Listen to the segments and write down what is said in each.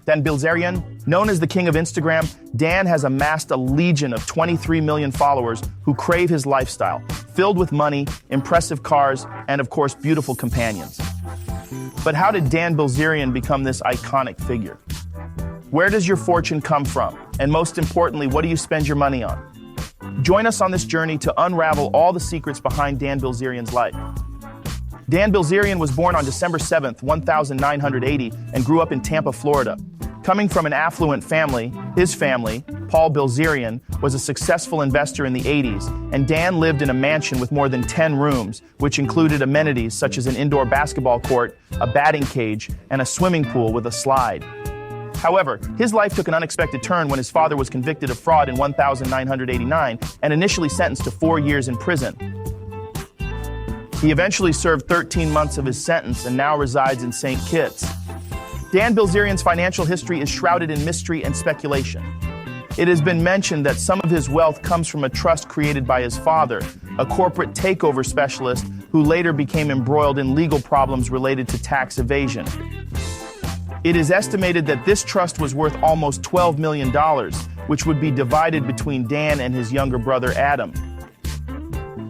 Dan Bilzerian, known as the king of Instagram, Dan has amassed a legion of 23 million followers who crave his lifestyle, filled with money, impressive cars, and of course, beautiful companions. But how did Dan Bilzerian become this iconic figure? Where does your fortune come from? And most importantly, what do you spend your money on? Join us on this journey to unravel all the secrets behind Dan Bilzerian's life. Dan Bilzerian was born on December 7th, 1980, and grew up in Tampa, Florida. Coming from an affluent family, his family, Paul Bilzerian, was a successful investor in the 80s, and Dan lived in a mansion with more than 10 rooms, which included amenities such as an indoor basketball court, a batting cage, and a swimming pool with a slide. However, his life took an unexpected turn when his father was convicted of fraud in 1989 and initially sentenced to 4 years in prison. He eventually served 13 months of his sentence and now resides in St. Kitts. Dan Bilzerian's financial history is shrouded in mystery and speculation. It has been mentioned that some of his wealth comes from a trust created by his father, a corporate takeover specialist who later became embroiled in legal problems related to tax evasion. It is estimated that this trust was worth almost $12 million, which would be divided between Dan and his younger brother Adam.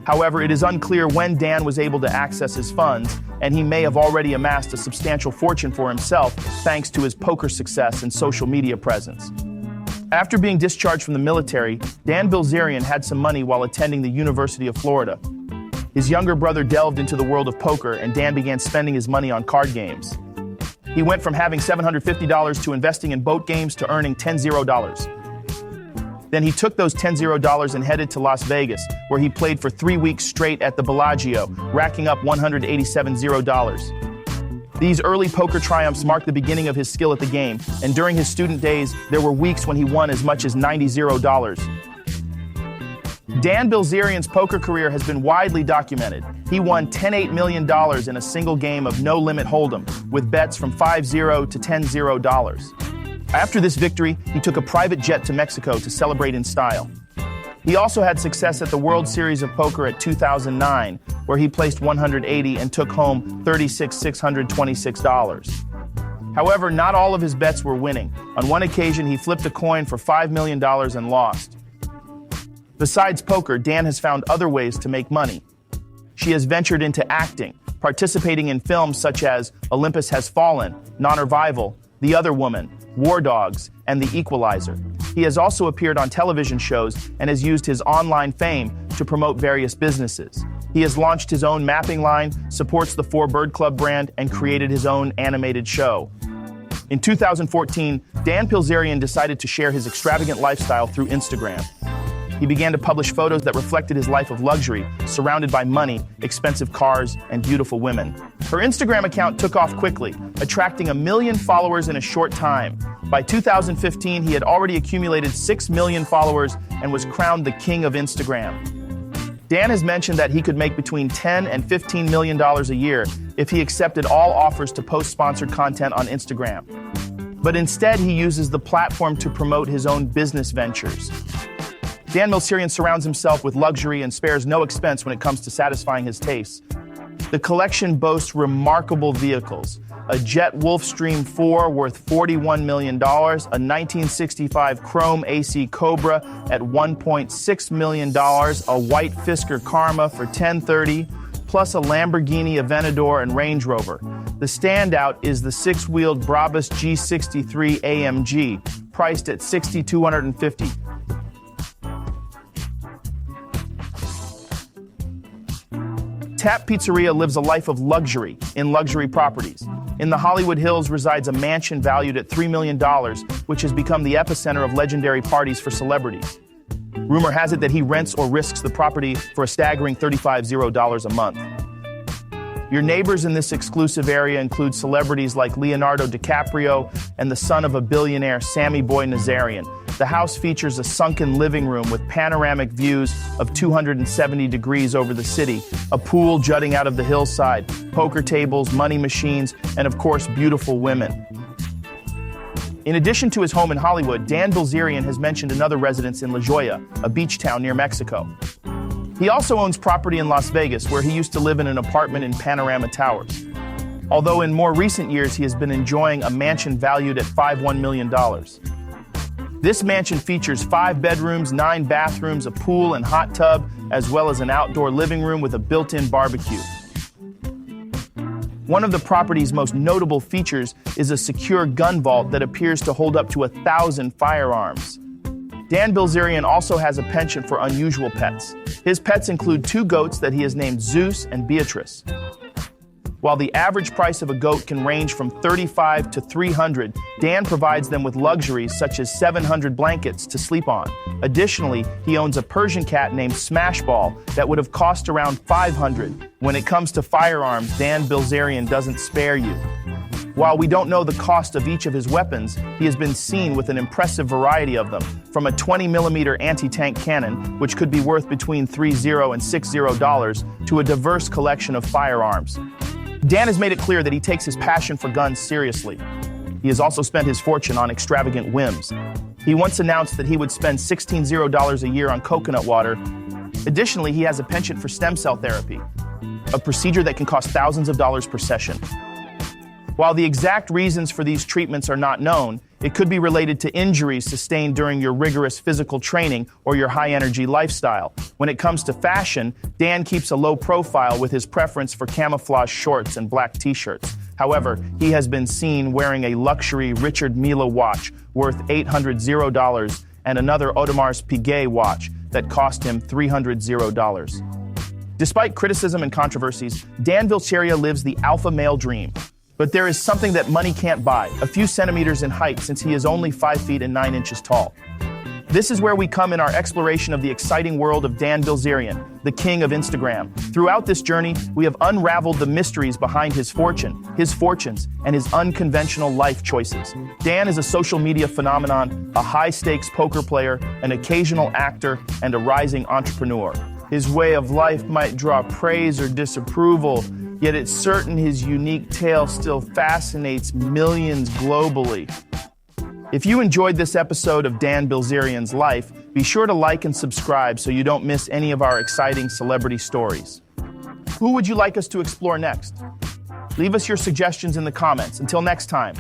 However, it is unclear when Dan was able to access his funds, and he may have already amassed a substantial fortune for himself thanks to his poker success and social media presence. After being discharged from the military, Dan Bilzerian had some money while attending the University of Florida. His younger brother delved into the world of poker, and Dan began spending his money on card games. He went from having $750 to investing in boat games to earning $10. Then he took those $10 and headed to Las Vegas, where he played for 3 weeks straight at the Bellagio, racking up $187. These early poker triumphs marked the beginning of his skill at the game, and during his student days, there were weeks when he won as much as $90. Dan Bilzerian's poker career has been widely documented. He won $10.8 million in a single game of No Limit Hold'em, with bets from $5 to $10. After this victory, he took a private jet to Mexico to celebrate in style. He also had success at the World Series of Poker at 2009, where he placed 180 and took home $36,626. However, not all of his bets were winning. On one occasion, he flipped a coin for $5 million and lost. Besides poker, Dan has found other ways to make money. She has ventured into acting, participating in films such as Olympus Has Fallen, Non-Revival, The Other Woman, War Dogs, and The Equalizer. He has also appeared on television shows and has used his online fame to promote various businesses. He has launched his own mapping line, supports the 4 Bird Club brand, and created his own animated show. In 2014, Dan Bilzerian decided to share his extravagant lifestyle through Instagram. He began to publish photos that reflected his life of luxury, surrounded by money, expensive cars, and beautiful women. Her Instagram account took off quickly, attracting 1 million followers in a short time. By 2015, he had already accumulated 6 million followers and was crowned the king of Instagram. Dan has mentioned that he could make between $10 and $15 million a year if he accepted all offers to post sponsored content on Instagram. But instead, he uses the platform to promote his own business ventures. Dan Bilzerian surrounds himself with luxury and spares no expense when it comes to satisfying his tastes. The collection boasts remarkable vehicles: a jet Wolfstream 4 worth $41 million, a 1965 Chrome AC Cobra at $1.6 million, a white Fisker Karma for $10.30, plus a Lamborghini Aventador and Range Rover. The standout is the 6-wheeled Brabus G63 AMG, priced at $6,250. Tap Pizzeria lives a life of luxury in luxury properties. In the Hollywood Hills resides a mansion valued at $3 million, which has become the epicenter of legendary parties for celebrities. Rumor has it that he rents or risks the property for a staggering $35 a month. Your neighbors in this exclusive area include celebrities like Leonardo DiCaprio and the son of a billionaire, Sammy Boy Nazarian. The house features a sunken living room with panoramic views of 270 degrees over the city, a pool jutting out of the hillside, poker tables, money machines, and of course, beautiful women. In addition to his home in Hollywood, Dan Bilzerian has mentioned another residence in La Jolla, a beach town near Mexico. He also owns property in Las Vegas, where he used to live in an apartment in Panorama Towers. Although in more recent years he has been enjoying a mansion valued at $51 million. This mansion features 5 bedrooms, 9 bathrooms, a pool and hot tub, as well as an outdoor living room with a built-in barbecue. One of the property's most notable features is a secure gun vault that appears to hold up to 1,000 firearms. Dan Bilzerian also has a penchant for unusual pets. His pets include 2 goats that he has named Zeus and Beatrice. While the average price of a goat can range from $35 to $300, Dan provides them with luxuries such as 700 blankets to sleep on. Additionally, he owns a Persian cat named Smashball that would have cost around $500. When it comes to firearms, Dan Bilzerian doesn't spare you. While we don't know the cost of each of his weapons, he has been seen with an impressive variety of them, from a 20mm anti-tank cannon, which could be worth between $30 and $60, to a diverse collection of firearms. Dan has made it clear that he takes his passion for guns seriously. He has also spent his fortune on extravagant whims. He once announced that he would spend $16 a year on coconut water. Additionally, he has a penchant for stem cell therapy, a procedure that can cost thousands of dollars per session. While the exact reasons for these treatments are not known, it could be related to injuries sustained during your rigorous physical training or your high-energy lifestyle. When it comes to fashion, Dan keeps a low profile with his preference for camouflage shorts and black t-shirts. However, he has been seen wearing a luxury Richard Mille watch worth $800 and another Audemars Piguet watch that cost him $300. Despite criticism and controversies, Dan Bilzerian lives the alpha male dream. But there is something that money can't buy, a few centimeters in height, since he is only 5 feet and 9 inches tall. This is where we come in our exploration of the exciting world of Dan Bilzerian, the king of Instagram. Throughout this journey, we have unraveled the mysteries behind his fortune, his fortunes, and his unconventional life choices. Dan is a social media phenomenon, a high-stakes poker player, an occasional actor, and a rising entrepreneur. His way of life might draw praise or disapproval, yet it's certain his unique tale still fascinates millions globally. If you enjoyed this episode of Dan Bilzerian's life, be sure to like and subscribe so you don't miss any of our exciting celebrity stories. Who would you like us to explore next? Leave us your suggestions in the comments. Until next time.